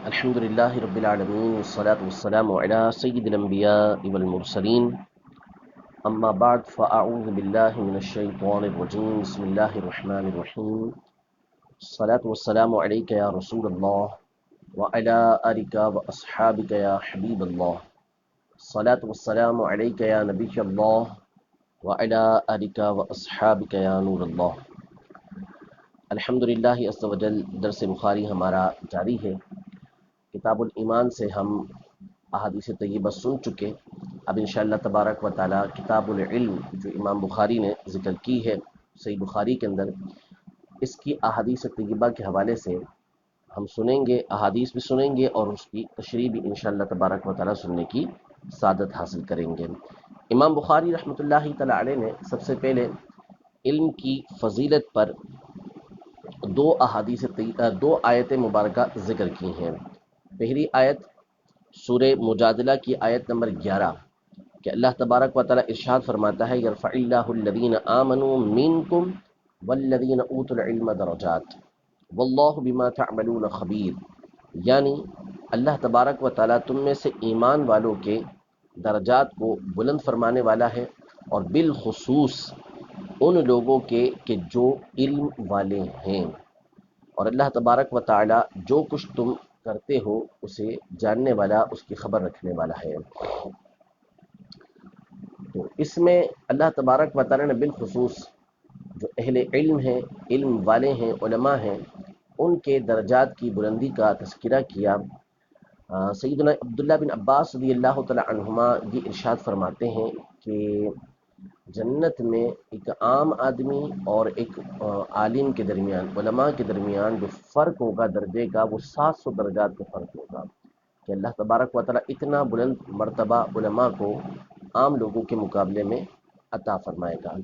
الحمد لله رب العالمين والصلاة والسلام على سيد الأنبياء والمرسلين أما بعد فأعوذ بالله من الشيطان الرجيم بسم الله الرحمن الرحيم الصلاة والسلام عليك يا رسول الله وعلى آلك وأصحابك يا حبيب الله الصلاة والسلام عليك يا نبي الله وعلى آلك وأصحابك يا نور الله الحمدللہ عز وجل درس بخاری ہمارا جاری ہے۔ کتاب الایمان سے ہم احادیث طیبہ سن چکے۔ اب انشاءاللہ تبارک و تعالی کتاب العلم جو امام بخاری نے ذکر کی ہے صحیح بخاری کے اندر، اس کی احادیث طیبہ کے حوالے سے ہم سنیں گے، احادیث بھی سنیں گے اور اس کی تشریح بھی انشاءاللہ تبارک و تعالی سننے کی سعادت حاصل کریں گے۔ امام بخاری رحمۃ اللہ تعالی علیہ نے سب سے پہلے علم کی فضیلت پر دو آیت مبارکہ ذکر کی ہیں۔ پہلی آیت سورہ مجادلہ کی آیت نمبر 11 کہ اللہ تبارک و تعالی ارشاد فرماتا ہے یرفع اللہ الذین آمنوا منکم والذین اوتوا العلم درجات واللہ بما تعملون خبیر، یعنی اللہ تبارک و تعالی تم میں سے ایمان والوں کے درجات کو بلند فرمانے والا ہے، اور بالخصوص ان لوگوں کے کہ جو علم والے ہیں، اور اللہ تبارک و تعالی جو کچھ تم کرتے ہو اسے جاننے والا، اس کی خبر رکھنے والا ہے۔ تو اس میں اللہ تبارک و تعالی نے بالخصوص جو اہل علم ہیں، علم والے ہیں، علماء ہیں، ان کے درجات کی بلندی کا تذکرہ کیا۔ سیدنا عبداللہ بن عباس رضی اللہ تعالی عنہما یہ ارشاد فرماتے ہیں کہ جنت میں ایک عام آدمی اور ایک عالم کے درمیان، علماء کے درمیان جو فرق ہوگا درجے کا، وہ 700 درجات کا فرق ہوگا، کہ اللہ تبارک و تعالی اتنا بلند مرتبہ علماء کو عام لوگوں کے مقابلے میں عطا فرمائے گا۔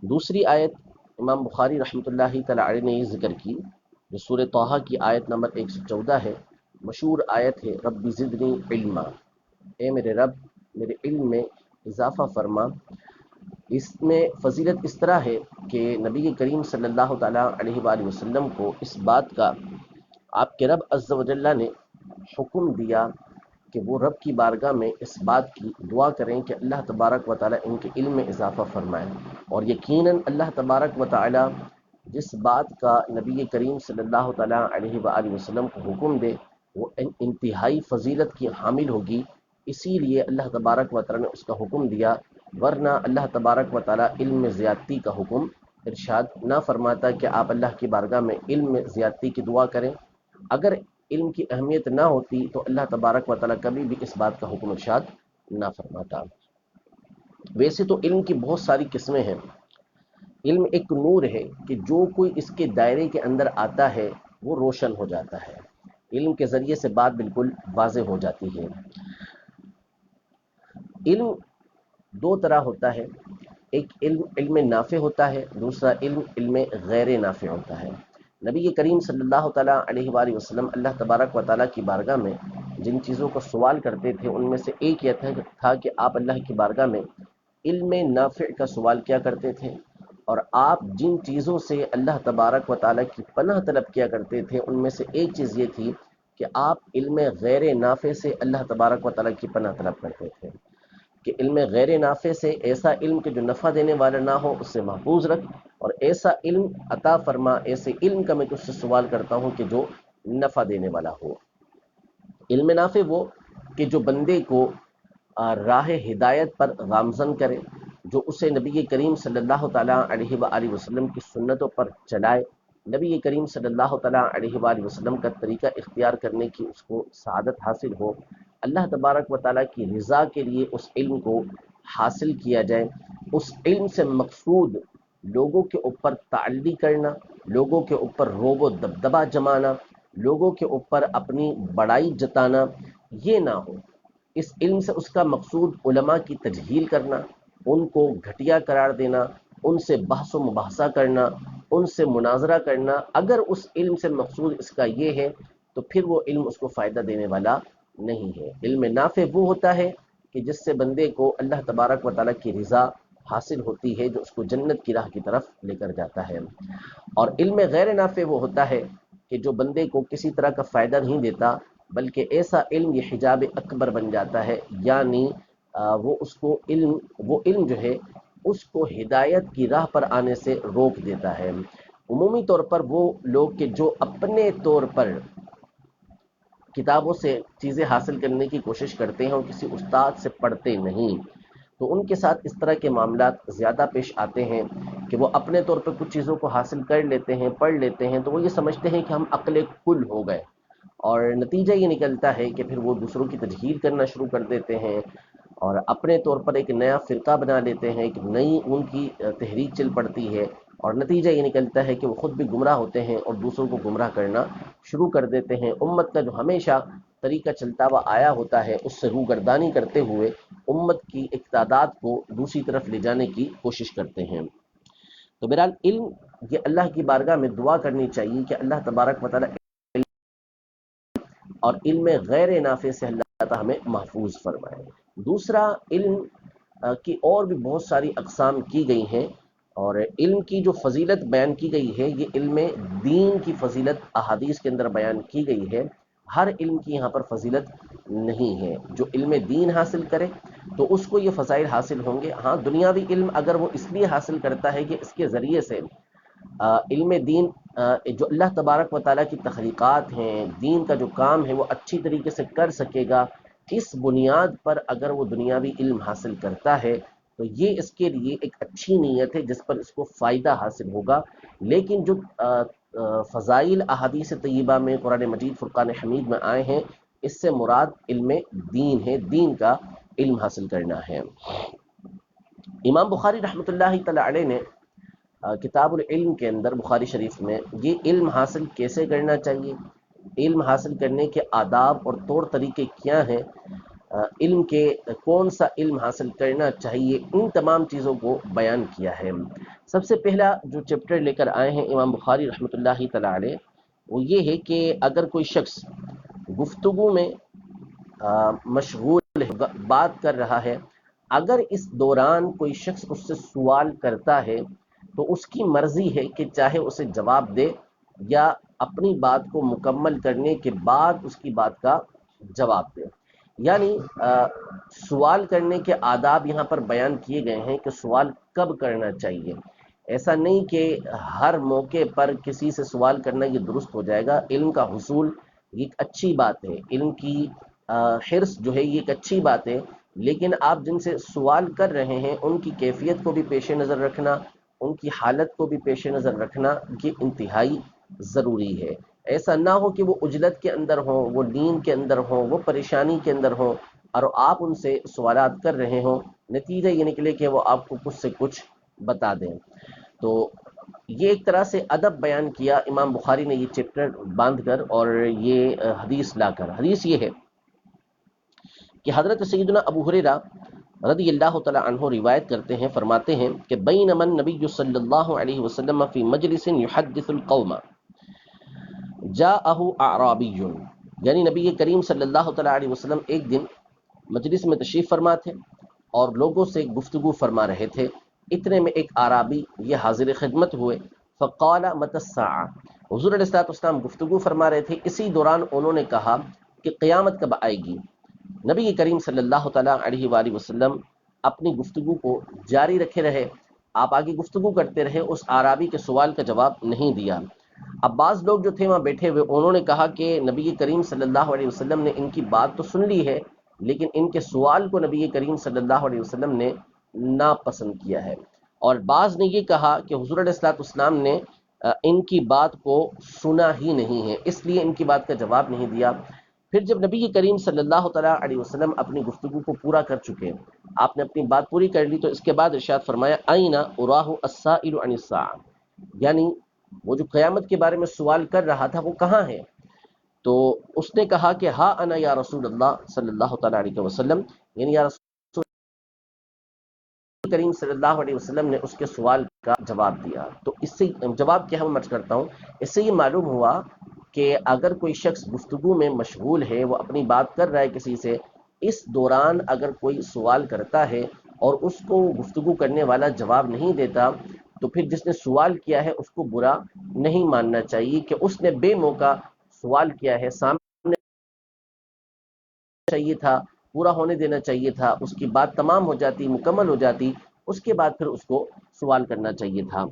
دوسری آیت امام بخاری رحمۃ اللہ تعالی علیہ نے یہ ذکر کی جو سورہ طٰہٰ کی آیت نمبر 114 ہے، مشہور آیت ہے رب زدنی علما، اے میرے رب میرے علم میں اضافہ فرما۔ اس میں فضیلت اس طرح ہے کہ نبی کریم صلی اللہ تعالیٰ علیہ وآلہ وسلم کو اس بات کا آپ کے رب عز و جل نے حکم دیا کہ وہ رب کی بارگاہ میں اس بات کی دعا کریں کہ اللہ تبارک و تعالیٰ ان کے علم میں اضافہ فرمائے، اور یقیناً اللہ تبارک و تعالیٰ جس بات کا نبی کریم صلی اللہ تعالیٰ علیہ وآلہ وسلم کو حکم دے وہ انتہائی فضیلت کی حامل ہوگی، اسی لیے اللہ تبارک و تعالیٰ نے اس کا حکم دیا، ورنہ اللہ تبارک و تعالیٰ علم میں زیادتی کا حکم ارشاد نہ فرماتا کہ آپ اللہ کی بارگاہ میں علم میں زیادتی کی دعا کریں۔ اگر علم کی اہمیت نہ ہوتی تو اللہ تبارک و تعالیٰ کبھی بھی اس بات کا حکم ارشاد نہ فرماتا۔ ویسے تو علم کی بہت ساری قسمیں ہیں۔ علم ایک نور ہے کہ جو کوئی اس کے دائرے کے اندر آتا ہے وہ روشن ہو جاتا ہے، علم کے ذریعے سے بات بالکل واضح ہو جاتی ہے۔ علم دو طرح ہوتا ہے، ایک علم نافع ہوتا ہے، دوسرا علم غیر نافع ہوتا ہے۔ نبی کریم صلی اللہ تعالیٰ علیہ وآلہ وسلم اللہ تبارک و تعالیٰ کی بارگاہ میں جن چیزوں کا سوال کرتے تھے ان میں سے ایک یہ تھا کہ آپ اللہ کی بارگاہ میں علم نافع کا سوال کیا کرتے تھے، اور آپ جن چیزوں سے اللہ تبارک و تعالیٰ کی پناہ طلب کیا کرتے تھے ان میں سے ایک چیز یہ تھی کہ آپ علم غیر نافع سے اللہ تبارک و تعالیٰ کی پناہ طلب کرتے تھے کہ علم غیر نافع سے ایسا علم کہ جو نفع دینے والا نہ ہو اس سے محفوظ رکھ، اور ایسا علم عطا فرما، ایسے علم کا میں تجھ سے سوال کرتا ہوں کہ جو نفع دینے والا ہو۔ علم نافع وہ کہ جو بندے کو راہ ہدایت پر گامزن کرے، جو اسے نبی کریم صلی اللہ تعالیٰ علیہ وآلہ وسلم کی سنتوں پر چلائے، نبی کریم صلی اللہ تعالیٰ علیہ وآلہ وسلم کا طریقہ اختیار کرنے کی اس کو سعادت حاصل ہو، اللہ تبارک و تعالیٰ کی رضا کے لیے اس علم کو حاصل کیا جائے، اس علم سے مقصود لوگوں کے اوپر تعلی کرنا، لوگوں کے اوپر روب و دبدبہ جمانا، لوگوں کے اوپر اپنی بڑائی جتانا یہ نہ ہو۔ اس علم سے اس کا مقصود علماء کی تجہیل کرنا، ان کو گھٹیا قرار دینا، ان سے بحث و مباحثہ کرنا، ان سے مناظرہ کرنا، اگر اس علم سے مقصود اس کا یہ ہے تو پھر وہ علم اس کو فائدہ دینے والا نہیں ہے۔ علم نافع وہ ہوتا ہے کہ جس سے بندے کو اللہ تبارک و تعالیٰ کی رضا حاصل ہوتی ہے، جو اس کو جنت کی راہ کی طرف لے کر جاتا ہے، اور علم غیر نافع وہ ہوتا ہے کہ جو بندے کو کسی طرح کا فائدہ نہیں دیتا، بلکہ ایسا علم یہ حجاب اکبر بن جاتا ہے، یعنی وہ علم جو ہے اس کو ہدایت کی راہ پر آنے سے روک دیتا ہے۔ عمومی طور پر وہ لوگ کہ جو اپنے طور پر کتابوں سے چیزیں حاصل کرنے کی کوشش کرتے ہیں اور کسی استاد سے پڑھتے نہیں، تو ان کے ساتھ اس طرح کے معاملات زیادہ پیش آتے ہیں کہ وہ اپنے طور پر کچھ چیزوں کو حاصل کر لیتے ہیں، پڑھ لیتے ہیں، تو وہ یہ سمجھتے ہیں کہ ہم عقل کل ہو گئے، اور نتیجہ یہ نکلتا ہے کہ پھر وہ دوسروں کی تجہیل کرنا شروع کر دیتے ہیں اور اپنے طور پر ایک نیا فرقہ بنا لیتے ہیں، ایک نئی ان کی تحریک چل پڑتی ہے، اور نتیجہ یہ نکلتا ہے کہ وہ خود بھی گمراہ ہوتے ہیں اور دوسروں کو گمراہ کرنا شروع کر دیتے ہیں۔ امت کا جو ہمیشہ طریقہ چلتا ہوا آیا ہوتا ہے اس سے روگردانی کرتے ہوئے امت کی ایک تعداد کو دوسری طرف لے جانے کی کوشش کرتے ہیں۔ تو بہرحال علم، یہ اللہ کی بارگاہ میں دعا کرنی چاہیے کہ اللہ تبارک و تعالی اور علم غیر نافع سے اللہ تعالی ہمیں محفوظ فرمائے۔ دوسرا، علم کی اور بھی بہت ساری اقسام کی گئی ہیں، اور علم کی جو فضیلت بیان کی گئی ہے یہ علم دین کی فضیلت احادیث کے اندر بیان کی گئی ہے۔ ہر علم کی یہاں پر فضیلت نہیں ہے۔ جو علم دین حاصل کرے تو اس کو یہ فضائل حاصل ہوں گے۔ ہاں، دنیاوی علم اگر وہ اس لیے حاصل کرتا ہے کہ اس کے ذریعے سے علم دین، جو اللہ تبارک و تعالیٰ کی تخلیقات ہیں، دین کا جو کام ہے وہ اچھی طریقے سے کر سکے گا، اس بنیاد پر اگر وہ دنیاوی علم حاصل کرتا ہے تو یہ اس کے لیے ایک اچھی نیت ہے جس پر اس کو فائدہ حاصل ہوگا۔ لیکن جو فضائل احادیث طیبہ میں قرآن مجید فرقان حمید میں آئے ہیں، اس سے مراد علم دین ہے، دین کا علم حاصل کرنا ہے۔ امام بخاری رحمۃ اللہ تعالی علیہ نے کتاب العلم کے اندر بخاری شریف میں یہ علم حاصل کیسے کرنا چاہیے، علم حاصل کرنے کے آداب اور طور طریقے کیا ہیں، علم کے کون سا علم حاصل کرنا چاہیے، ان تمام چیزوں کو بیان کیا ہے۔ سب سے پہلا جو چیپٹر لے کر آئے ہیں امام بخاری رحمۃ اللہ تعالی علیہ، وہ یہ ہے کہ اگر کوئی شخص گفتگو میں مشغول ہے، بات کر رہا ہے، اگر اس دوران کوئی شخص اس سے سوال کرتا ہے تو اس کی مرضی ہے کہ چاہے اسے جواب دے یا اپنی بات کو مکمل کرنے کے بعد اس کی بات کا جواب دے۔ یعنی سوال کرنے کے آداب یہاں پر بیان کیے گئے ہیں کہ سوال کب کرنا چاہیے۔ ایسا نہیں کہ ہر موقع پر کسی سے سوال کرنا یہ درست ہو جائے گا۔ علم کا حصول یہ ایک اچھی بات ہے، علم کی حرص جو ہے یہ ایک اچھی بات ہے، لیکن آپ جن سے سوال کر رہے ہیں ان کی کیفیت کو بھی پیش نظر رکھنا، ان کی حالت کو بھی پیش نظر رکھنا یہ انتہائی ضروری ہے۔ ایسا نہ ہو کہ وہ عجلت کے اندر ہوں، وہ نیند کے اندر ہوں، وہ پریشانی کے اندر ہوں، اور آپ ان سے سوالات کر رہے ہوں، نتیجہ یہ نکلے کہ وہ آپ کو کچھ سے کچھ بتا دیں۔ تو یہ ایک طرح سے ادب بیان کیا امام بخاری نے یہ چیپٹر باندھ کر اور یہ حدیث لا کر۔ حدیث یہ ہے کہ حضرت سیدنا ابو ہریرہ رضی اللہ تعالی عنہ روایت کرتے ہیں، فرماتے ہیں کہ بینما النبی صلی اللہ علیہ وسلم فی مجلس یحدث القوم جاءہ اعرابی، یعنی نبی کریم صلی اللہ تعالی علیہ وسلم ایک دن مجلس میں تشریف فرما تھے اور لوگوں سے گفتگو فرما رہے تھے، اتنے میں ایک اعرابی یہ حاضر خدمت ہوئے، فقال متی الساعہ، حضور علیہ السلام گفتگو فرما رہے تھے، اسی دوران انہوں نے کہا کہ قیامت کب آئے گی۔ نبی کریم صلی اللہ تعالیٰ علیہ وآلہ وسلم اپنی گفتگو کو جاری رکھے رہے، آپ آگے گفتگو کرتے رہے، اس اعرابی کے سوال کا جواب نہیں دیا۔ اب بعض لوگ جو تھے وہاں بیٹھے ہوئے، انہوں نے کہا کہ نبی کریم صلی اللہ علیہ وسلم نے ان کی بات تو سن لی ہے، لیکن ان کے سوال کو نبی کریم صلی اللہ علیہ وسلم نے ناپسند کیا ہے، اور بعض نے یہ کہا کہ حضور علیہ السلام نے ان کی بات کو سنا ہی نہیں ہے، اس لیے ان کی بات کا جواب نہیں دیا۔ پھر جب نبی کریم صلی اللہ تعالیٰ علیہ وسلم اپنی گفتگو کو پورا کر چکے، آپ نے اپنی بات پوری کر لی، تو اس کے بعد ارشاد فرمایا اینا اراہ السائل عن الساعہ، یعنی وہ جو قیامت کے بارے میں سوال کر رہا تھا وہ کہاں ہے؟ تو اس نے کہا کہ ہاں انا یا رسول اللہ صلی اللہ تعالیٰ علیہ وسلم، یعنی یا رسول کریم صلی اللہ علیہ وسلم نے اس کے سوال کا جواب دیا۔ تو اس سے جواب کیا ہے میں کرتا ہوں، اس سے یہ معلوم ہوا کہ اگر کوئی شخص گفتگو میں مشغول ہے، وہ اپنی بات کر رہا ہے کسی سے، اس دوران اگر کوئی سوال کرتا ہے اور اس کو گفتگو کرنے والا جواب نہیں دیتا، تو پھر جس نے سوال کیا ہے اس کو برا نہیں ماننا چاہیے کہ اس نے بے موقع سوال کیا ہے، سامنے چاہیے تھا، پورا ہونے دینا چاہیے تھا، اس کی بات تمام ہو جاتی، مکمل ہو جاتی، اس کے بعد پھر اس کو سوال کرنا چاہیے تھا۔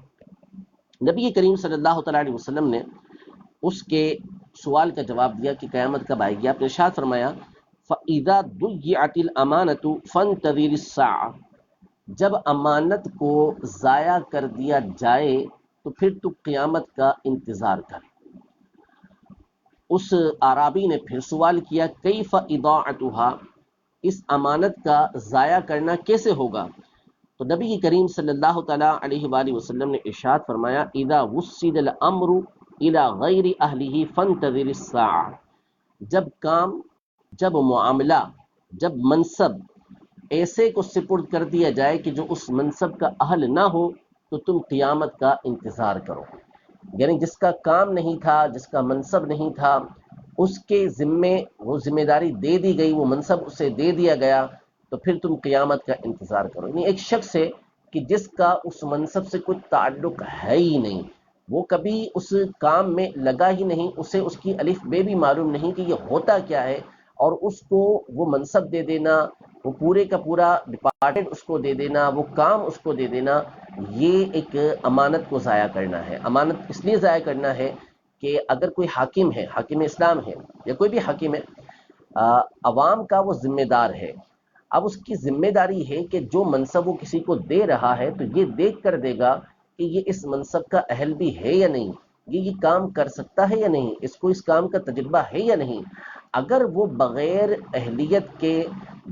نبی کریم صلی اللہ تعالیٰ علیہ وسلم نے اس کے سوال کا جواب دیا کہ قیامت کب آئے گی۔ آپ نے ارشاد فرمایا فَإِذَا ضُيِّعَتِ الْأَمَانَةُ فَانْتَظِرِ السَّاعَةَ، جب امانت کو ضائع کر دیا جائے تو پھر تو قیامت کا انتظار کر۔ اس اعرابی نے پھر سوال کیا کیف اضاعتها، اس امانت کا ضائع کرنا کیسے ہوگا؟ تو نبی کریم صلی اللہ تعالیٰ علیہ وآلہ وسلم نے ارشاد فرمایا اذا وسد الامر الى غیر اہلہ فانتظر الساعة، جب کام، جب معاملہ، جب منصب ایسے کو سپرد کر دیا جائے کہ جو اس منصب کا اہل نہ ہو تو تم قیامت کا انتظار کرو۔ یعنی جس کا کام نہیں تھا، جس کا منصب نہیں تھا، اس کے ذمے وہ ذمہ داری دے دی گئی، وہ منصب اسے دے دیا گیا، تو پھر تم قیامت کا انتظار کرو۔ یعنی ایک شخص ہے کہ جس کا اس منصب سے کوئی تعلق ہے ہی نہیں، وہ کبھی اس کام میں لگا ہی نہیں، اسے اس کی الف بے بھی معلوم نہیں کہ یہ ہوتا کیا ہے، اور اس کو وہ منصب دے دینا، وہ پورے کا پورا ڈپارٹمنٹ اس کو دے دینا، وہ کام اس کو دے دینا، یہ ایک امانت کو ضائع کرنا ہے۔ امانت اس لیے ضائع کرنا ہے کہ اگر کوئی حاکم ہے، حاکم اسلام ہے یا کوئی بھی حاکم ہے، عوام کا وہ ذمہ دار ہے، اب اس کی ذمہ داری ہے کہ جو منصب وہ کسی کو دے رہا ہے تو یہ دیکھ کر دے گا کہ یہ اس منصب کا اہل بھی ہے یا نہیں، یہ کام کر سکتا ہے یا نہیں، اس کو اس کام کا تجربہ ہے یا نہیں۔ اگر وہ بغیر اہلیت کے،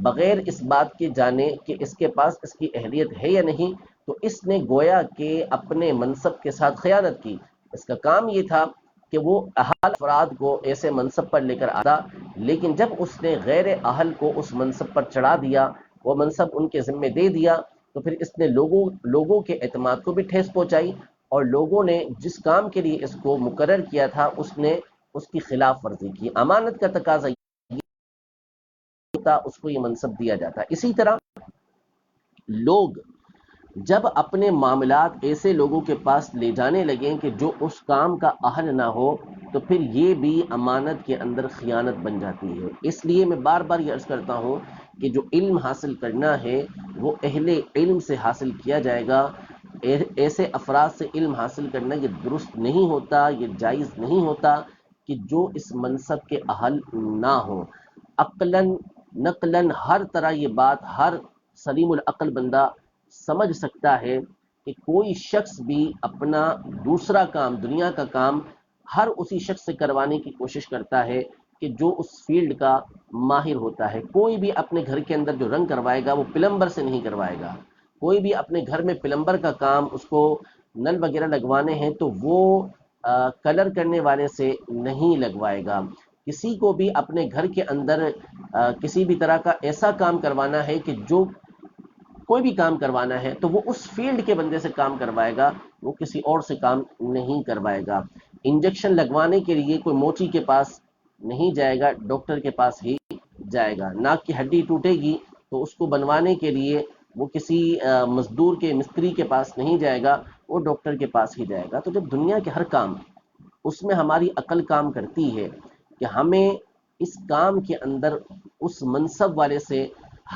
بغیر اس بات کے جانے کہ اس کے پاس اس کی اہلیت ہے یا نہیں، تو اس نے گویا کہ اپنے منصب کے ساتھ خیانت کی۔ اس کا کام یہ تھا کہ وہ اہل افراد کو ایسے منصب پر لے کر آتا، لیکن جب اس نے غیر اہل کو اس منصب پر چڑھا دیا، وہ منصب ان کے ذمے دے دیا، تو پھر اس نے لوگوں کے اعتماد کو بھی ٹھیس پہنچائی، اور لوگوں نے جس کام کے لیے اس کو مقرر کیا تھا اس نے اس کی خلاف ورزی کی۔ امانت کا تقاضا ہوتا اس کو یہ منصب دیا جاتا۔ اسی طرح لوگ جب اپنے معاملات ایسے لوگوں کے پاس لے جانے لگیں کہ جو اس کام کا اہل نہ ہو، تو پھر یہ بھی امانت کے اندر خیانت بن جاتی ہے۔ اس لیے میں بار بار یہ عرض کرتا ہوں کہ جو علم حاصل کرنا ہے وہ اہل علم سے حاصل کیا جائے گا۔ ایسے افراد سے علم حاصل کرنا یہ درست نہیں ہوتا، یہ جائز نہیں ہوتا کہ جو اس منصب کے اہل نہ ہوں۔ عقلاً نقلاً ہر طرح یہ بات ہر سلیم العقل بندہ سمجھ سکتا ہے کہ کوئی شخص بھی اپنا دوسرا کام، دنیا کا کام، ہر اسی شخص سے کروانے کی کوشش کرتا ہے کہ جو اس فیلڈ کا ماہر ہوتا ہے۔ کوئی بھی اپنے گھر کے اندر جو رنگ کروائے گا وہ پلمبر سے نہیں کروائے گا۔ کوئی بھی اپنے گھر میں پلمبر کا کام، اس کو نل وغیرہ لگوانے ہیں تو وہ کلر کرنے والے سے نہیں لگوائے گا۔ کسی کو بھی اپنے گھر کے اندر کسی بھی طرح کا ایسا کام کروانا ہے کہ جو کوئی بھی کام کروانا ہے تو وہ اس فیلڈ کے بندے سے کام کروائے گا، وہ کسی اور سے کام نہیں کروائے گا۔ انجیکشن لگوانے کے لیے کوئی موچی کے پاس نہیں جائے گا، ڈاکٹر کے پاس ہی جائے گا۔ ناک کی ہڈی ٹوٹے گی تو اس کو بنوانے کے لیے وہ کسی مزدور کے، مستری کے پاس نہیں جائے گا، وہ ڈاکٹر کے پاس ہی جائے گا۔ تو جب دنیا کے ہر کام اس میں ہماری عقل کام کرتی ہے کہ ہمیں اس کام کے اندر اس منصب والے سے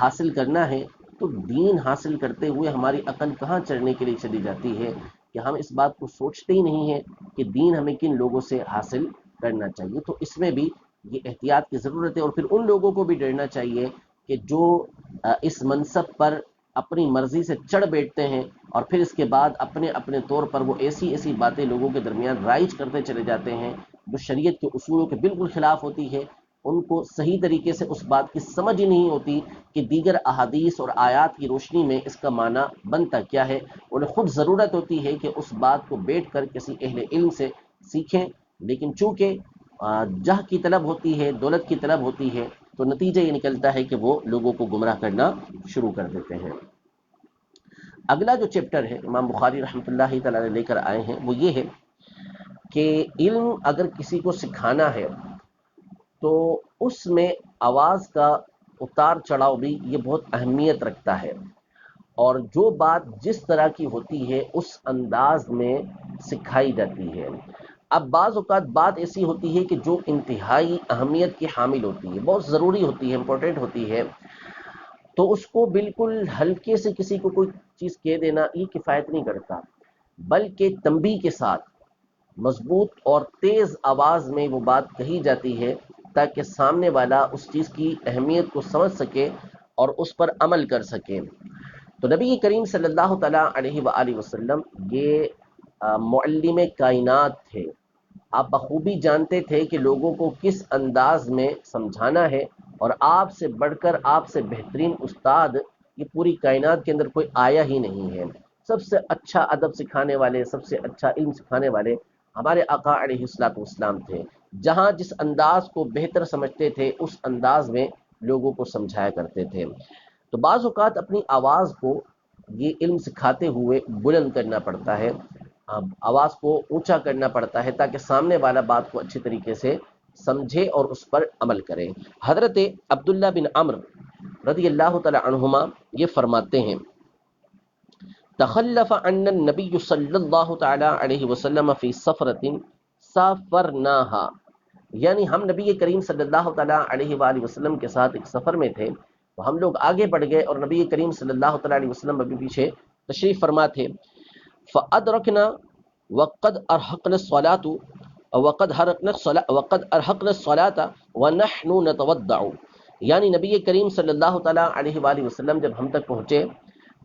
حاصل کرنا ہے، تو دین حاصل کرتے ہوئے ہماری عقل کہاں چڑھنے کے لیے چلی جاتی ہے کہ ہم اس بات کو سوچتے ہی نہیں ہیں کہ دین ہمیں کن لوگوں سے حاصل کرنا چاہیے۔ تو اس میں بھی یہ احتیاط کی ضرورت ہے، اور پھر ان لوگوں کو بھی ڈرنا چاہیے کہ جو اس منصب پر اپنی مرضی سے چڑھ بیٹھتے ہیں اور پھر اس کے بعد اپنے اپنے طور پر وہ ایسی باتیں لوگوں کے درمیان رائج کرتے چلے جاتے ہیں جو شریعت کے اصولوں کے بالکل خلاف ہوتی ہے۔ ان کو صحیح طریقے سے اس بات کی سمجھ ہی نہیں ہوتی کہ دیگر احادیث اور آیات کی روشنی میں اس کا معنی بنتا کیا ہے۔ انہیں خود ضرورت ہوتی ہے کہ اس بات کو بیٹھ کر کسی اہل علم سے سیکھیں، لیکن چونکہ جہ کی طلب ہوتی ہے، دولت کی طلب ہوتی ہے، تو نتیجہ یہ نکلتا ہے کہ وہ لوگوں کو گمراہ کرنا شروع کر دیتے ہیں۔ اگلا جو چیپٹر ہے امام بخاری رحمۃ اللہ تعالی لے کر آئے ہیں وہ یہ ہے کہ علم اگر کسی کو سکھانا ہے تو اس میں آواز کا اتار چڑھاؤ بھی یہ بہت اہمیت رکھتا ہے، اور جو بات جس طرح کی ہوتی ہے اس انداز میں سکھائی جاتی ہے۔ اب بعض اوقات بات ایسی ہوتی ہے کہ جو انتہائی اہمیت کی حامل ہوتی ہے، بہت ضروری ہوتی ہے، امپورٹنٹ ہوتی ہے، تو اس کو بالکل ہلکے سے کسی کو کوئی چیز کہہ دینا یہ کفایت نہیں کرتا، بلکہ تنبیہ کے ساتھ مضبوط اور تیز آواز میں وہ بات کہی جاتی ہے تاکہ سامنے والا اس چیز کی اہمیت کو سمجھ سکے اور اس پر عمل کر سکے۔ تو نبی کریم صلی اللہ تعالیٰ علیہ وآلہ وسلم یہ معلم کائنات تھے۔ آپ بخوبی جانتے تھے کہ لوگوں کو کس انداز میں سمجھانا ہے، اور آپ سے بڑھ کر، آپ سے بہترین استاد یہ پوری کائنات کے اندر کوئی آیا ہی نہیں ہے۔ سب سے اچھا ادب سکھانے والے، سب سے اچھا علم سکھانے والے ہمارے آقا علیہ الصلوۃ والسلام تھے۔ جہاں جس انداز کو بہتر سمجھتے تھے اس انداز میں لوگوں کو سمجھایا کرتے تھے۔ تو بعض اوقات اپنی آواز کو یہ علم سکھاتے ہوئے بلند کرنا پڑتا ہے، آواز کو اونچا کرنا پڑتا ہے تاکہ سامنے والا بات کو اچھی طریقے سے سمجھے اور اس پر عمل کرے۔ حضرت عبداللہ بن عمرو رضی اللہ تعالی عنہما یہ فرماتے ہیں، تخلف عنا النبی صلی اللہ تعالی علیہ وسلم فی سفرۃ سافرناها، یعنی ہم نبی کریم صلی اللہ تعالی علیہ وآلہ وسلم کے ساتھ ایک سفر میں تھے، تو ہم لوگ آگے بڑھ گئے اور نبی کریم صلی اللہ تعالی علیہ وسلم ابھی پیچھے تشریف فرما تھے۔ فأدرکنا وقد ارحقنا الصلاۃ وقد ارحقنا الصلاۃ ونحن نتودع، یعنی نبی کریم صلی اللہ تعالی علیہ وآلہ وسلم جب ہم تک پہنچے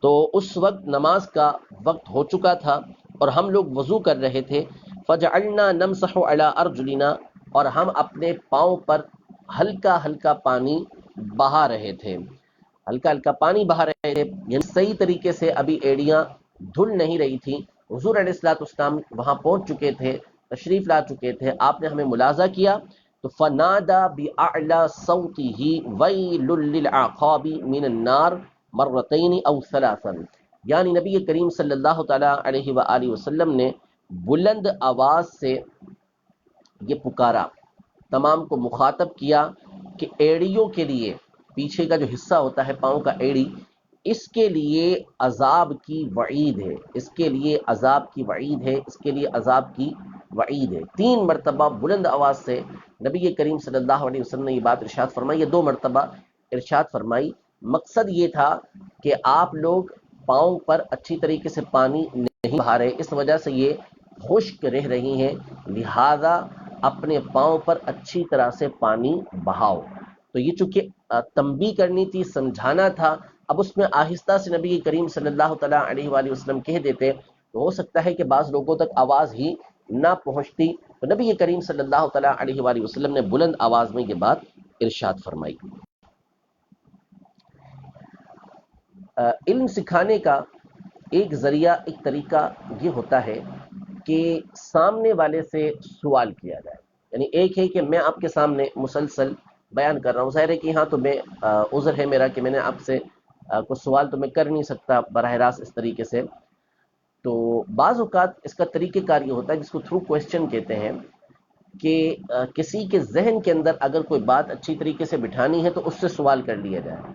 تو اس وقت نماز کا وقت ہو چکا تھا اور ہم لوگ وضو کر رہے تھے۔ فجعلنا نمسح علی ارجلنا، اور ہم اپنے پاؤں پر ہلکا ہلکا پانی بہا رہے تھے، ہلکا ہلکا پانی بہا رہے تھے، یعنی صحیح طریقے سے ابھی ایڑیاں دھل نہیں رہی تھی۔ حضور علیہ الصلوۃ والسلام وہاں پہنچ چکے تھے، تشریف لا چکے تھے، آپ نے ہمیں ملاحظہ کیا تو فنادا بأعلی صوته ویل للعقاب من النار مرتين او ثلاثا، یعنی نبی کریم صلی اللہ تعالی علیہ وآلہ وسلم نے بلند آواز سے یہ پکارا، تمام کو مخاطب کیا کہ ایڑیوں کے لیے، پیچھے کا جو حصہ ہوتا ہے پاؤں کا ایڑی، اس کے لیے عذاب کی وعید ہے، اس کے لیے عذاب کی وعید ہے، اس کے لیے عذاب کی وعید ہے۔ 3 مرتبہ بلند آواز سے نبی کریم صلی اللہ علیہ وسلم نے یہ بات ارشاد فرمائی، یہ 2 مرتبہ ارشاد فرمائی۔ مقصد یہ تھا کہ آپ لوگ پاؤں پر اچھی طریقے سے پانی نہیں بہا رہے، اس وجہ سے یہ خشک رہ رہی ہیں، لہذا اپنے پاؤں پر اچھی طرح سے پانی بہاؤ۔ تو یہ چونکہ تنبیہ کرنی تھی، سمجھانا تھا، اب اس میں آہستہ سے نبی کریم صلی اللہ تعالیٰ علیہ وآلہ وسلم کہہ دیتے تو ہو سکتا ہے کہ بعض لوگوں تک آواز ہی نہ پہنچتی، تو نبی کریم صلی اللہ تعالیٰ علیہ وآلہ وسلم نے بلند آواز میں یہ بات ارشاد فرمائی۔ علم سکھانے کا ایک ذریعہ، ایک طریقہ یہ ہوتا ہے کہ سامنے والے سے سوال کیا جائے، یعنی ایک ہے کہ میں آپ کے سامنے مسلسل بیان کر رہا ہوں، ظاہر ہے کہ ہاں تو میں عذر ہے میرا کہ میں نے آپ سے کچھ سوال تو میں کر نہیں سکتا براہ راست اس طریقے سے، تو بعض اوقات اس کا طریقہ کار یہ ہوتا ہے جس کو تھرو کویسچن کہتے ہیں، کہ کسی کے ذہن کے اندر اگر کوئی بات اچھی طریقے سے بٹھانی ہے تو اس سے سوال کر لیا جائے۔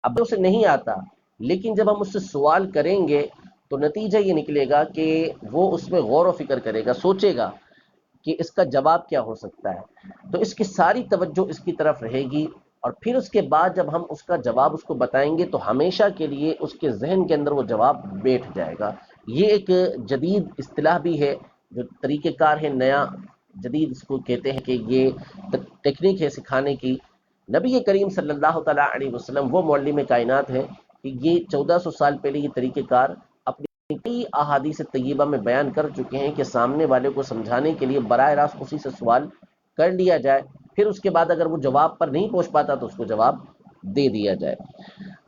اب اسے نہیں آتا، لیکن جب ہم اس سے سوال کریں گے تو نتیجہ یہ نکلے گا کہ وہ اس میں غور و فکر کرے گا، سوچے گا کہ اس کا جواب کیا ہو سکتا ہے، تو اس کی ساری توجہ اس کی طرف رہے گی، اور پھر اس کے بعد جب ہم اس کا جواب اس کو بتائیں گے تو ہمیشہ کے لیے اس کے ذہن کے اندر وہ جواب بیٹھ جائے گا۔ یہ ایک جدید اصطلاح بھی ہے، جو طریقہ کار ہے نیا جدید، اس کو کہتے ہیں کہ یہ ٹیکنیک ہے سکھانے کی۔ نبی کریم صلی اللہ تعالیٰ علیہ وسلم وہ معلم کائنات ہیں کہ یہ 1400 سال پہلے یہ طریقہ کار اپنی کئی احادیث طیبہ میں بیان کر چکے ہیں کہ سامنے والے کو سمجھانے کے لیے براہ راست اسی سے سوال کر لیا جائے، پھر اس کے بعد اگر وہ جواب پر نہیں پہنچ پاتا تو اس کو جواب دے دیا جائے۔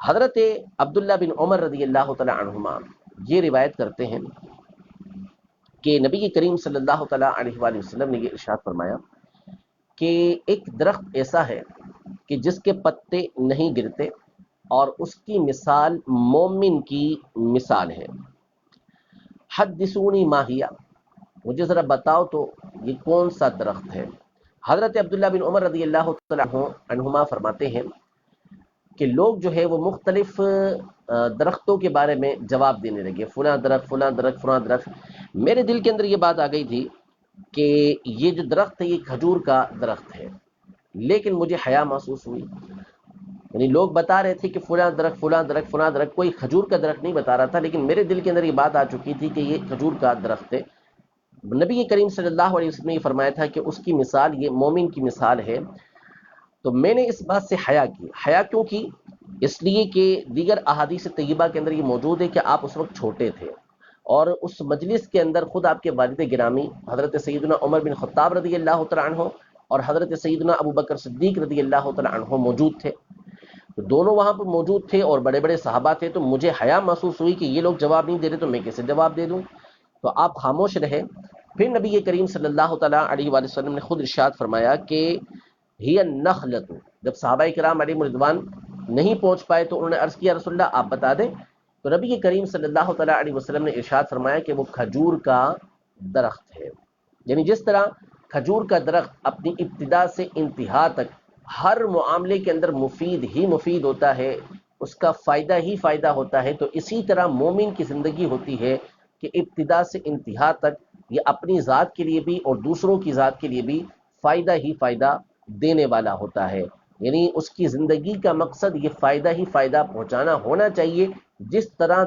حضرت عبداللہ بن عمر رضی اللہ تعالی عنہما یہ روایت کرتے ہیں کہ نبی کریم صلی اللہ تعالیٰ علیہ وآلہ وسلم نے یہ ارشاد فرمایا کہ ایک درخت ایسا ہے کہ جس کے پتے نہیں گرتے اور اس کی مثال مومن کی مثال ہے۔ حدثونی ماہیہ، مجھے ذرا بتاؤ تو یہ کون سا درخت ہے۔ حضرت عبداللہ بن عمر رضی اللہ تعالیٰ عنہما فرماتے ہیں کہ لوگ جو ہے وہ مختلف درختوں کے بارے میں جواب دینے لگے، فلاں درخت، فلاں درخت، فلاں درخت۔ میرے دل کے اندر یہ بات آ گئی تھی کہ یہ جو درخت ہے یہ کھجور کا درخت ہے، لیکن مجھے حیا محسوس ہوئی. یعنی لوگ بتا رہے تھے کہ فلاں درخت فلاں درخت فلاں درخت، کوئی کھجور کا درخت نہیں بتا رہا تھا، لیکن میرے دل کے اندر یہ بات آ چکی تھی کہ یہ کھجور کا درخت ہے. نبی کریم صلی اللہ علیہ وسلم نے یہ فرمایا تھا کہ اس کی مثال یہ مومن کی مثال ہے. تو میں نے اس بات سے حیا کی. حیا کیوں کی؟ اس لیے کہ دیگر احادیث طیبہ کے اندر یہ موجود ہے کہ آپ اس وقت چھوٹے تھے، اور اس مجلس کے اندر خود آپ کے والد گرامی حضرت سیدنا عمر بن خطاب رضی اللہ تعالیٰ عنہ اور حضرت سیدنا ابو بکر صدیق رضی اللہ تعالیٰ عنہ موجود تھے. تو دونوں وہاں پر موجود تھے اور بڑے بڑے صحابہ تھے. تو مجھے حیا محسوس ہوئی کہ یہ لوگ جواب نہیں دے رہے تو میں کیسے جواب دے دوں. تو آپ خاموش رہے. پھر نبی کریم صلی اللہ تعالیٰ علیہ وآلہ وسلم نے خود ارشاد فرمایا کہ ہی النخلۃ. جب صحابہ کرام علیہ رضوان نہیں پہنچ پائے تو انہوں نے عرض کیا رسول اللہ آپ بتا دیں. تو نبی کریم صلی اللہ تعالیٰ علیہ وسلم نے ارشاد فرمایا کہ وہ کھجور کا درخت ہے. یعنی جس طرح کھجور کا درخت اپنی ابتدا سے انتہا تک ہر معاملے کے اندر مفید ہی مفید ہوتا ہے، اس کا فائدہ ہی فائدہ ہوتا ہے، تو اسی طرح مومن کی زندگی ہوتی ہے کہ ابتدا سے انتہا تک یہ اپنی ذات کے لیے بھی اور دوسروں کی ذات کے لیے بھی فائدہ ہی فائدہ دینے والا ہوتا ہے. یعنی اس کی زندگی کا مقصد یہ فائدہ ہی فائدہ پہنچانا ہونا چاہیے. جس طرح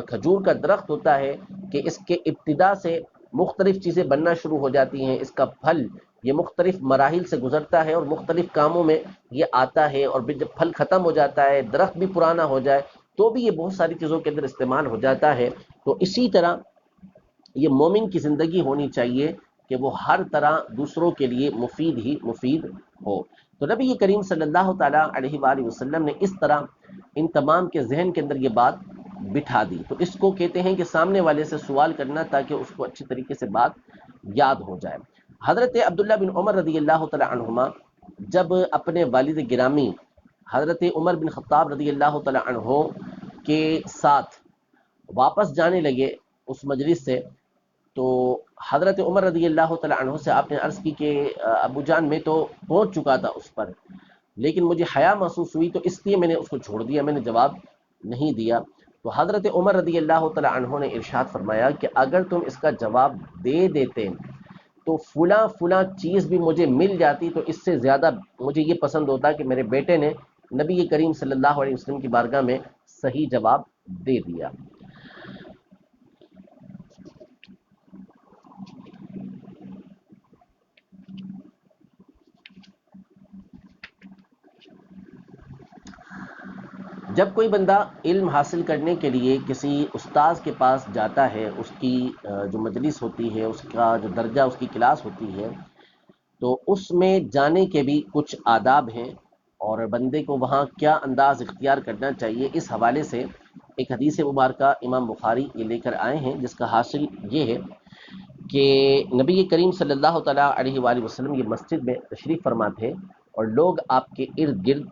کھجور کا درخت ہوتا ہے کہ اس کے ابتدا سے مختلف چیزیں بننا شروع ہو جاتی ہیں، اس کا پھل یہ مختلف مراحل سے گزرتا ہے اور مختلف کاموں میں یہ آتا ہے، اور جب پھل ختم ہو جاتا ہے، درخت بھی پرانا ہو جائے تو بھی یہ بہت ساری چیزوں کے اندر استعمال ہو جاتا ہے. تو اسی طرح یہ مومن کی زندگی ہونی چاہیے کہ وہ ہر طرح دوسروں کے لیے مفید ہی مفید ہو. تو نبی کریم صلی اللہ تعالیٰ علیہ وآلہ وسلم نے اس طرح ان تمام کے ذہن کے اندر یہ بات بٹھا دی. تو اس کو کہتے ہیں کہ سامنے والے سے سوال کرنا تاکہ اس کو اچھی طریقے سے بات یاد ہو جائے. حضرت عبداللہ بن عمر رضی اللہ تعالیٰ عنہما جب اپنے والد گرامی حضرت عمر بن خطاب رضی اللہ تعالیٰ عنہ کے ساتھ واپس جانے لگے اس مجلس سے، تو حضرت عمر رضی اللہ تعالیٰ عنہ سے آپ نے عرض کی کہ ابو جان میں تو پہنچ چکا تھا اس پر، لیکن مجھے حیا محسوس ہوئی تو اس لیے میں نے اس کو چھوڑ دیا، میں نے جواب نہیں دیا. تو حضرت عمر رضی اللہ تعالیٰ عنہ نے ارشاد فرمایا کہ اگر تم اس کا جواب دے دیتے تو فلاں فلاں چیز بھی مجھے مل جاتی، تو اس سے زیادہ مجھے یہ پسند ہوتا کہ میرے بیٹے نے نبی کریم صلی اللہ علیہ وسلم کی بارگاہ میں صحیح جواب دے دیا. جب کوئی بندہ علم حاصل کرنے کے لیے کسی استاذ کے پاس جاتا ہے، اس کی جو مجلس ہوتی ہے، اس کا جو درجہ اس کی کلاس ہوتی ہے، تو اس میں جانے کے بھی کچھ آداب ہیں اور بندے کو وہاں کیا انداز اختیار کرنا چاہیے. اس حوالے سے ایک حدیث مبارکہ امام بخاری یہ لے کر آئے ہیں جس کا حاصل یہ ہے کہ نبی کریم صلی اللہ تعالیٰ علیہ وآلہ وسلم یہ مسجد میں تشریف فرما تھے اور لوگ آپ کے ارد گرد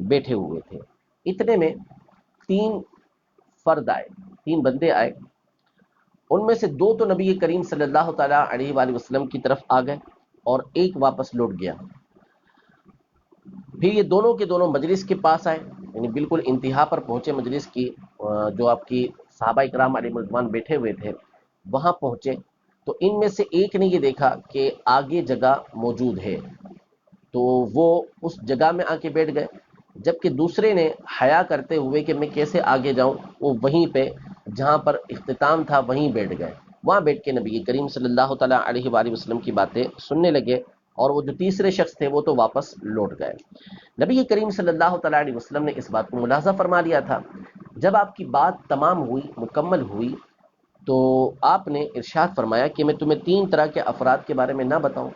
بیٹھے ہوئے تھے. اتنے میں تین فرد آئے، تین بندے آئے. ان میں سے دو تو نبی کریم صلی اللہ تعالیٰ علیہ وآلہ وسلم کی طرف آ گئے اور ایک واپس لوٹ گیا. پھر یہ دونوں کے دونوں مجلس کے پاس آئے، یعنی بالکل انتہا پر پہنچے مجلس کی، جو آپ کی صحابہ کرام علیہ رضوان بیٹھے ہوئے تھے وہاں پہنچے. تو ان میں سے ایک نے یہ دیکھا کہ آگے جگہ موجود ہے تو وہ اس جگہ میں آ کے بیٹھ گئے، جبکہ دوسرے نے حیا کرتے ہوئے کہ میں کیسے آگے جاؤں، وہ وہیں پہ جہاں پر اختتام تھا وہیں بیٹھ گئے. وہاں بیٹھ کے نبی کریم صلی اللہ تعالیٰ علیہ وآلہ وسلم کی باتیں سننے لگے، اور وہ جو تیسرے شخص تھے وہ تو واپس لوٹ گئے. نبی کریم صلی اللہ تعالیٰ علیہ وسلم نے اس بات کو ملاحظہ فرما لیا تھا. جب آپ کی بات تمام ہوئی، مکمل ہوئی، تو آپ نے ارشاد فرمایا کہ میں تمہیں تین طرح کے افراد کے بارے میں نہ بتاؤں،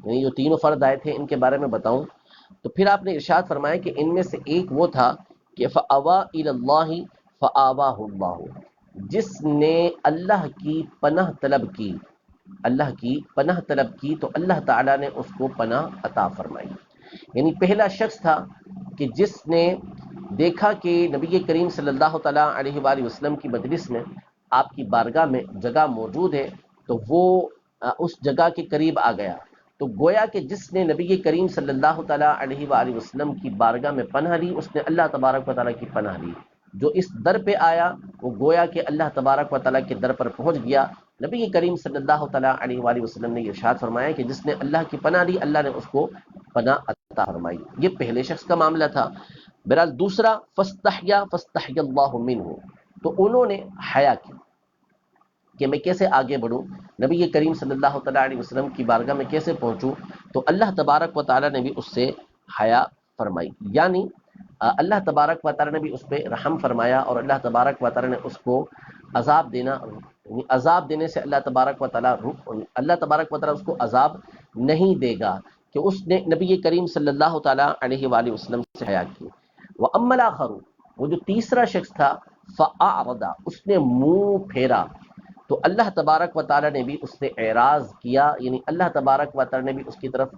یعنی جو تینوں فرد آئے تھے ان کے بارے میں بتاؤں. تو پھر آپ نے ارشاد فرمایا کہ ان میں سے ایک وہ تھا کہ فَأَوَا إِلَى اللَّهِ فَآوَاهُ اللَّهُ، جس نے اللہ کی پناہ طلب کی، اللہ کی پناہ طلب کی تو اللہ تعالیٰ نے اس کو پناہ عطا فرمائی. یعنی پہلا شخص تھا کہ جس نے دیکھا کہ نبی کریم صلی اللہ تعالیٰ علیہ وآلہ وسلم کی مجلس میں آپ کی بارگاہ میں جگہ موجود ہے، تو وہ اس جگہ کے قریب آ گیا. تو گویا کہ جس نے نبی کریم صلی اللہ تعالیٰ علیہ وآلہ وسلم کی بارگاہ میں پناہ لی اس نے اللہ تبارک و تعالیٰ کی پناہ لی. جو اس در پہ آیا وہ گویا کہ اللہ تبارک و تعالیٰ کے در پر پہنچ گیا. نبی کریم صلی اللہ تعالیٰ علیہ وآلہ وسلم نے ارشاد فرمایا کہ جس نے اللہ کی پناہ لی اللہ نے اس کو پناہ عطا فرمائی. یہ پہلے شخص کا معاملہ تھا. بہرحال دوسرا فاستحیا اللہ منہ، تو انہوں نے حیا کی کہ میں کیسے آگے بڑھوں، نبی کریم صلی اللہ تعالیٰ علیہ وسلم کی بارگاہ میں کیسے پہنچوں. تو اللہ تبارک و تعالیٰ نے بھی اس سے حیا فرمائی، یعنی اللہ تبارک و تعالیٰ نے بھی اس پہ رحم فرمایا، اور اللہ تبارک و تعالیٰ نے اس کو عذاب دینے سے اللہ تبارک و تعالیٰ اس کو عذاب نہیں دے گا کہ اس نے نبی کریم صلی اللہ تعالیٰ علیہ وآلہ وسلم سے حیا کی. وَأَمَّا الْآخَرُ، وہ جو تیسرا شخص تھا، فَأَعْرَضَ، اس نے منہ پھیرا، تو اللہ تبارک و تعالیٰ نے بھی اس سے اعراض کیا، یعنی اللہ تبارک و تعالیٰ نے بھی اس کی طرف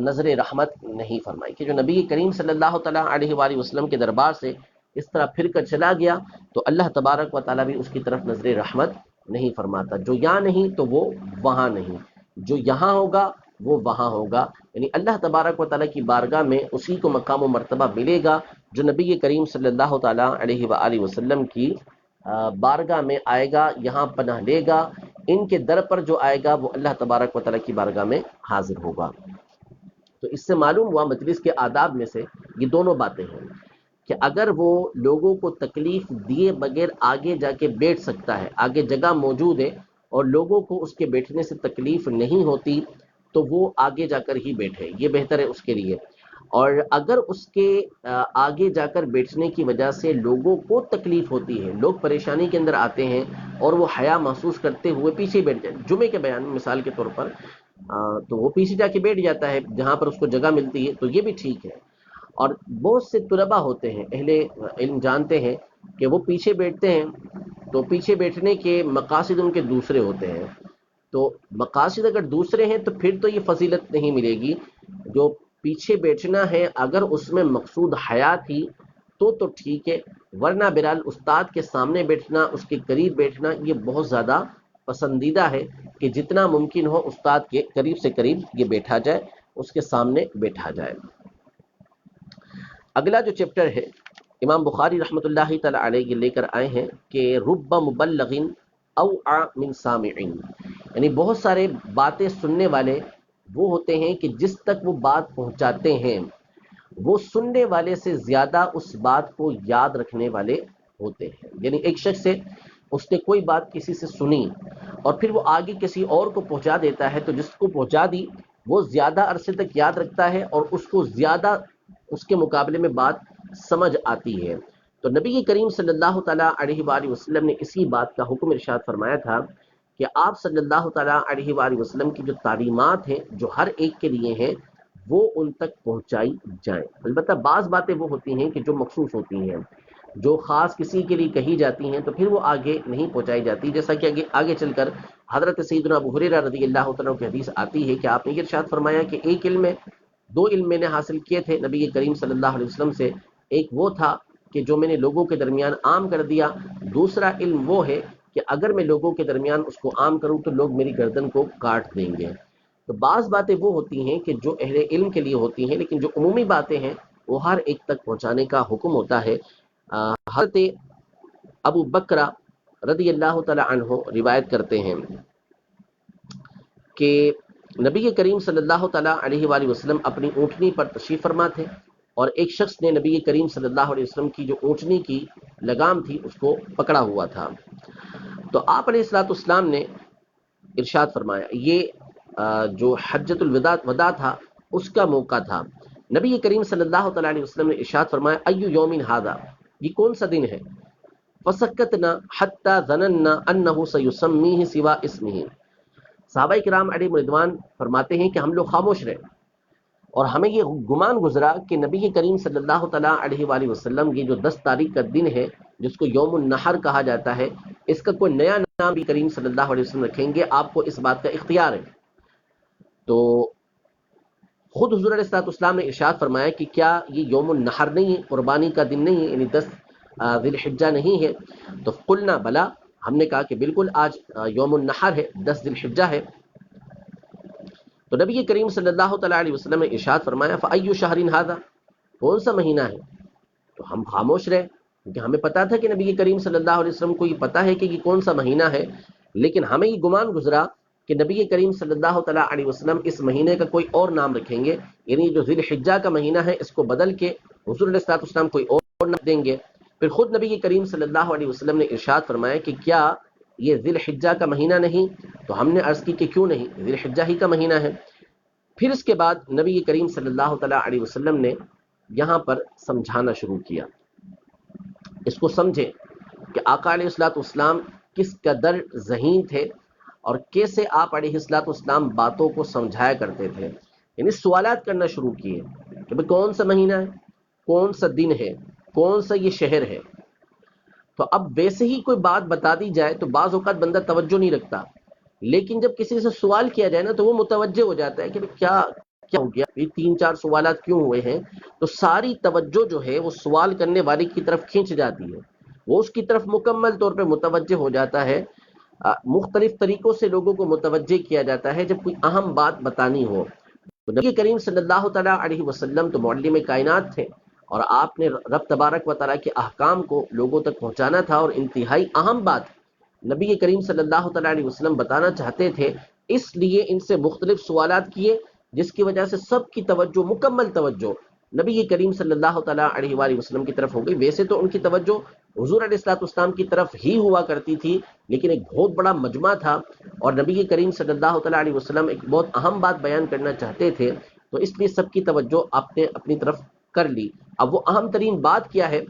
نظر رحمت نہیں فرمائی. کہ جو نبی کریم صلی اللہ تعالیٰ علیہ وآلہ وسلم کے دربار سے اس طرح پھر کر چلا گیا تو اللہ تبارک و تعالیٰ بھی اس کی طرف نظر رحمت نہیں فرماتا. جو یہاں نہیں تو وہ وہاں نہیں، جو یہاں ہوگا وہ وہاں ہوگا. یعنی اللہ تبارک و تعالیٰ کی بارگاہ میں اسی کو مقام و مرتبہ ملے گا جو نبی کریم صلی اللہ تعالیٰ علیہ وآلہ وسلم کی بارگاہ میں آئے گا، یہاں پناہ لے گا. ان کے در پر جو آئے گا وہ اللہ تبارک و تعالیٰ کی بارگاہ میں حاضر ہوگا. تو اس سے معلوم ہوا مجلس کے آداب میں سے یہ دونوں باتیں ہیں کہ اگر وہ لوگوں کو تکلیف دیے بغیر آگے جا کے بیٹھ سکتا ہے، آگے جگہ موجود ہے اور لوگوں کو اس کے بیٹھنے سے تکلیف نہیں ہوتی تو وہ آگے جا کر ہی بیٹھے، یہ بہتر ہے اس کے لیے. اور اگر اس کے آگے جا کر بیٹھنے کی وجہ سے لوگوں کو تکلیف ہوتی ہے، لوگ پریشانی کے اندر آتے ہیں اور وہ حیا محسوس کرتے ہوئے پیچھے بیٹھ جائیں، جمعے کے بیان میں مثال کے طور پر، تو وہ پیچھے جا کے بیٹھ جاتا ہے جہاں پر اس کو جگہ ملتی ہے، تو یہ بھی ٹھیک ہے. اور بہت سے طلباء ہوتے ہیں، اہل علم جانتے ہیں کہ وہ پیچھے بیٹھتے ہیں تو پیچھے بیٹھنے کے مقاصد ان کے دوسرے ہوتے ہیں. تو مقاصد اگر دوسرے ہیں تو پھر تو یہ فضیلت نہیں ملے گی. جو پیچھے بیٹھنا ہے اگر اس میں مقصود حیا تھی تو ٹھیک ہے، ورنہ بہرحال استاد کے سامنے بیٹھنا، اس کے قریب بیٹھنا یہ بہت زیادہ پسندیدہ ہے کہ جتنا ممکن ہو استاد کے قریب سے قریب یہ بیٹھا جائے، اس کے سامنے بیٹھا جائے. اگلا جو چیپٹر ہے امام بخاری رحمۃ اللہ تعالی علیہ لے کر آئے ہیں کہ رب مبلغ اوعى من سامع، یعنی بہت سارے باتیں سننے والے وہ ہوتے ہیں کہ جس تک وہ بات پہنچاتے ہیں وہ سننے والے سے زیادہ اس بات کو یاد رکھنے والے ہوتے ہیں. یعنی ایک شخص ہے، اس نے کوئی بات کسی سے سنی اور پھر وہ آگے کسی اور کو پہنچا دیتا ہے، تو جس کو پہنچا دی وہ زیادہ عرصے تک یاد رکھتا ہے اور اس کو زیادہ اس کے مقابلے میں بات سمجھ آتی ہے. تو نبی کریم صلی اللہ تعالیٰ علیہ وآلہ وسلم نے اسی بات کا حکم ارشاد فرمایا تھا کہ آپ صلی اللہ تعالیٰ علیہ وآلہ وسلم کی جو تعلیمات ہیں جو ہر ایک کے لیے ہیں وہ ان تک پہنچائی جائیں. البتہ بعض باتیں وہ ہوتی ہیں کہ جو مخصوص ہوتی ہیں، جو خاص کسی کے لیے کہی جاتی ہیں تو پھر وہ آگے نہیں پہنچائی جاتی. جیسا کہ آگے چل کر حضرت سیدنا ابو ہریرہ رضی اللہ تعالیٰ کی حدیث آتی ہے کہ آپ نے یہ ارشاد فرمایا کہ ایک علم میں، دو علم میں نے حاصل کیے تھے نبی کریم صلی اللہ علیہ وسلم سے. ایک وہ تھا کہ جو میں نے لوگوں کے درمیان عام کر دیا، دوسرا علم وہ ہے کہ اگر میں لوگوں کے درمیان اس کو عام کروں تو لوگ میری گردن کو کاٹ دیں گے. تو بعض باتیں وہ ہوتی ہیں کہ جو اہل علم کے لیے ہوتی ہیں، لیکن جو عمومی باتیں ہیں وہ ہر ایک تک پہنچانے کا حکم ہوتا ہے. حضرت ابو بکرہ رضی اللہ تعالی عنہ روایت کرتے ہیں کہ نبی کریم صلی اللہ تعالیٰ علیہ وآلہ وسلم اپنی اونٹنی پر تشریف فرما تھے اور ایک شخص نے نبی کریم صلی اللہ علیہ وسلم کی جو اونٹنی کی لگام تھی اس کو پکڑا ہوا تھا. تو آپ علیہ الصلوۃ والسلام نے ارشاد فرمایا، یہ جو حجۃ الوداع تھا اس کا موقع تھا. نبی کریم صلی اللہ تعالیٰ علیہ وسلم نے ارشاد فرمایا ایو یوم ھذا، یہ کون سا دن ہے؟ فسکتنا حتی ظننا انہ سیسمیہ سوا اسمہ. صحابہ کرام علیہ رضوان فرماتے ہیں کہ ہم لوگ خاموش رہے اور ہمیں یہ گمان گزرا کہ نبی کریم صلی اللہ تعالیٰ علیہ وآلہ وسلم یہ جو 10 تاریخ کا دن ہے جس کو یوم النحر کہا جاتا ہے، اس کا کوئی نیا نام بھی کریم صلی اللہ علیہ وسلم رکھیں گے، آپ کو اس بات کا اختیار ہے. تو خود حضور علیہ الصلوۃ والسلام نے ارشاد فرمایا کہ کیا یہ یوم النحر نہیں ہے، قربانی کا دن نہیں ہے، یعنی 10 ذی الحجہ نہیں ہے؟ تو قلنا بلا، ہم نے کہا کہ بالکل آج یوم النحر ہے، 10 ذی الحجہ ہے. تو نبی کریم صلی اللہ تعالیٰ علیہ وسلم نے ارشاد فرمایا فأی شہر ھذا، کون سا مہینہ ہے؟ تو ہم خاموش رہے کیونکہ ہمیں پتا تھا کہ نبی کریم صلی اللہ علیہ وسلم کو یہ پتا ہے کہ یہ کون سا مہینہ ہے، لیکن ہمیں یہ گمان گزرا کہ نبی کریم صلی اللہ تعالیٰ علیہ وسلم اس مہینے کا کوئی اور نام رکھیں گے، یعنی جو ذی الحجہ کا مہینہ ہے اس کو بدل کے حضور علیہ الصلوۃ والسلام کوئی اور نام دیں گے۔ پھر خود نبی کریم صلی اللہ علیہ وسلم نے ارشاد فرمایا کہ کیا یہ ذی الحجہ کا مہینہ نہیں؟ تو ہم نے عرض کی کہ کیوں نہیں، ذی الحجہ ہی کا مہینہ ہے۔ پھر اس کے بعد نبی کریم صلی اللہ تعالیٰ علیہ وسلم نے یہاں پر سمجھانا شروع کیا، اس کو سمجھے کہ آقا علیہ الصلوۃ والسلام کس قدر ذہین تھے اور کیسے آپ علیہ الصلوۃ والسلام باتوں کو سمجھایا کرتے تھے۔ یعنی سوالات کرنا شروع کیے کہ بھئی کون سا مہینہ ہے، کون سا دن ہے، کون سا یہ شہر ہے۔ تو اب ویسے ہی کوئی بات بتا دی جائے تو بعض اوقات بندہ توجہ نہیں رکھتا، لیکن جب کسی سے سوال کیا جائے نا تو وہ متوجہ ہو جاتا ہے کہ کیا کیا ہو گیا، یہ 3-4 سوالات کیوں ہوئے ہیں، تو ساری توجہ جو ہے وہ سوال کرنے والے کی طرف کھینچ جاتی ہے، وہ اس کی طرف مکمل طور پہ متوجہ ہو جاتا ہے۔ مختلف طریقوں سے لوگوں کو متوجہ کیا جاتا ہے جب کوئی اہم بات بتانی ہو۔ تو نبی کریم صلی اللہ تعالیٰ علیہ وسلم تو معلم کائنات تھے، اور آپ نے رب تبارک و تعالیٰ کے احکام کو لوگوں تک پہنچانا تھا، اور انتہائی اہم بات نبی کریم صلی اللہ تعالیٰ علیہ وسلم بتانا چاہتے تھے، اس لیے ان سے مختلف سوالات کیے، جس کی وجہ سے سب کی توجہ، مکمل توجہ نبی کریم صلی اللہ تعالیٰ علیہ وآلہ وسلم کی طرف ہو گئی۔ ویسے تو ان کی توجہ حضور علیہ الصلوۃ والسلام کی طرف ہی ہوا کرتی تھی، لیکن ایک بہت بڑا مجمع تھا اور نبی کریم صلی اللہ تعالیٰ علیہ وسلم ایک بہت اہم بات بیان کرنا چاہتے تھے، تو اس لیے سب کی توجہ آپ نے اپنی طرف کر لی۔ اب وہ اہم ترین بات کیا ہے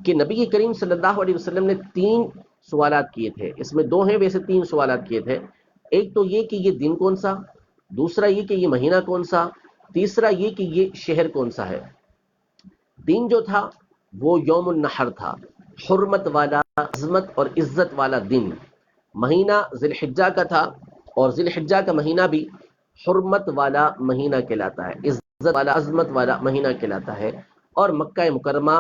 کہ نبی کریم صلی اللہ علیہ وسلم نے 3 سوالات کیے تھے، اس میں 2 ہیں، ویسے 3 سوالات کیے تھے۔ ایک تو یہ کہ یہ دن کون سا، دوسرا یہ کہ یہ مہینہ کون سا، تیسرا یہ کہ یہ شہر کون سا ہے۔ دن جو تھا وہ یوم النحر تھا، حرمت والا، عظمت اور عزت والا دن۔ مہینہ ذی الحجہ کا تھا، اور ذی الحجہ کا مہینہ بھی حرمت والا مہینہ کہلاتا ہے، عزت والا، عظمت والا مہینہ کہلاتا ہے۔ اور مکہ مکرمہ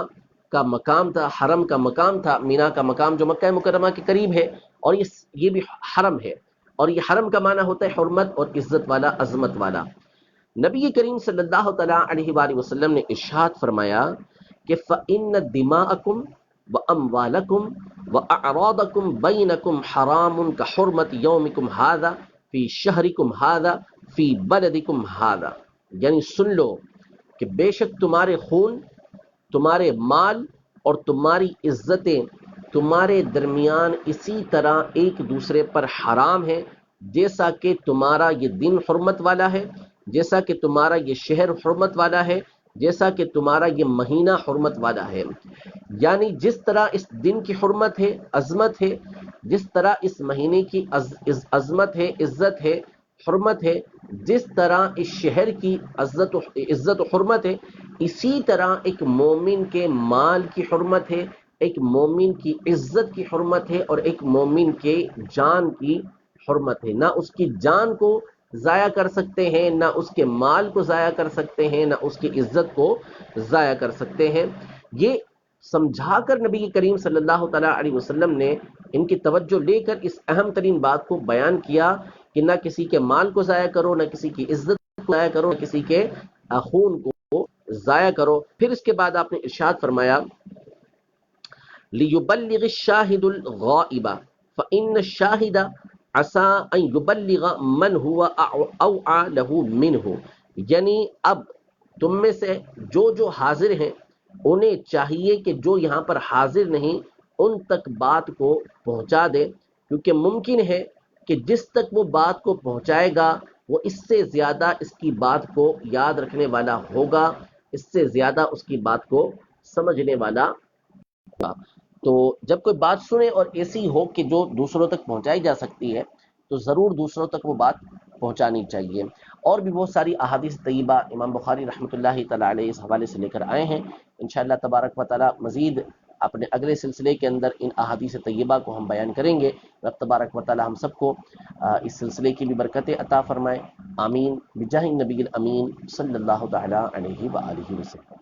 کا مقام تھا، حرم کا مقام تھا، مینا کا مقام جو مکہ مکرمہ کے قریب ہے، اور یہ بھی حرم ہے، اور یہ حرم کا معنی ہوتا ہے حرمت اور عزت والا، عظمت والا۔ نبی کریم صلی اللہ تعالیٰ علیہ وآلہ وسلم نے ارشاد فرمایا کہ فَإِنَّ دِمَاءَكُمْ وَأَمْوَالَكُمْ وَأَعْرَاضَكُمْ بَيْنَكُمْ حَرَامٌ كَحُرْمَةِ يَوْمِكُمْ هَذَا فِي شَهْرِكُمْ هَذَا فِي بَلَدِكُمْ هَذَا، یعنی سن لو کہ بے شک تمہارے خون، تمہارے مال اور تمہاری عزتیں تمہارے درمیان اسی طرح ایک دوسرے پر حرام ہیں، جیسا کہ تمہارا یہ دن حرمت والا ہے، جیسا کہ تمہارا یہ شہر حرمت والا ہے، جیسا کہ تمہارا یہ مہینہ حرمت والا ہے۔ یعنی جس طرح اس دن کی حرمت ہے، عظمت ہے، جس طرح اس مہینے کی عظمت ہے، عزت ہے، حرمت ہے، جس طرح اس شہر کی عزت و حرمت ہے، اسی طرح ایک مومن کے مال کی حرمت ہے، ایک مومن کی عزت کی حرمت ہے، اور ایک مومن کے جان کی حرمت ہے۔ نہ اس کی جان کو ضائع کر سکتے ہیں، نہ اس کے مال کو ضائع کر سکتے ہیں، نہ اس کی عزت کو ضائع کر سکتے ہیں۔ یہ سمجھا کر نبی کریم صلی اللہ تعالیٰ علیہ وسلم نے ان کی توجہ لے کر اس اہم ترین بات کو بیان کیا کہ نہ کسی کے مال کو ضائع کرو، نہ کسی کی عزت کو ضائع کرو، نہ کسی کے خون کو ضائع کرو۔ پھر اس کے بعد آپ نے ارشاد فرمایا لِيُبَلِّغِ الشَّاهِدُ الْغَائِبَ فَإِنَّ الشَّاهِدَ عَسَىٰ أَن يُبَلِّغَ مَنْ هُوَ أَوْعَىٰ لَهُ مِنْهُ، یعنی اب تم میں سے جو حاضر ہیں انہیں چاہیے کہ جو یہاں پر حاضر نہیں ان تک بات کو پہنچا دے، کیونکہ ممکن ہے کہ جس تک وہ بات کو پہنچائے گا وہ اس سے زیادہ اس کی بات کو یاد رکھنے والا ہوگا، اس سے زیادہ اس کی بات کو سمجھنے والا ہوگا۔ تو جب کوئی بات سنے اور ایسی ہو کہ جو دوسروں تک پہنچائی جا سکتی ہے تو ضرور دوسروں تک وہ بات پہنچانی چاہیے۔ اور بھی بہت ساری احادیث طیبہ امام بخاری رحمۃ اللہ تعالیٰ علیہ اس حوالے سے لے کر آئے ہیں۔ انشاءاللہ تبارک و تعالیٰ مزید اپنے اگلے سلسلے کے اندر ان احادیث طیبہ کو ہم بیان کریں گے۔ رب تبارک و تعالیٰ ہم سب کو اس سلسلے کی بھی برکتیں عطا فرمائے، آمین بجاہ النبی الامین صلی اللہ تعالیٰ علیہ وآلہ وسلم۔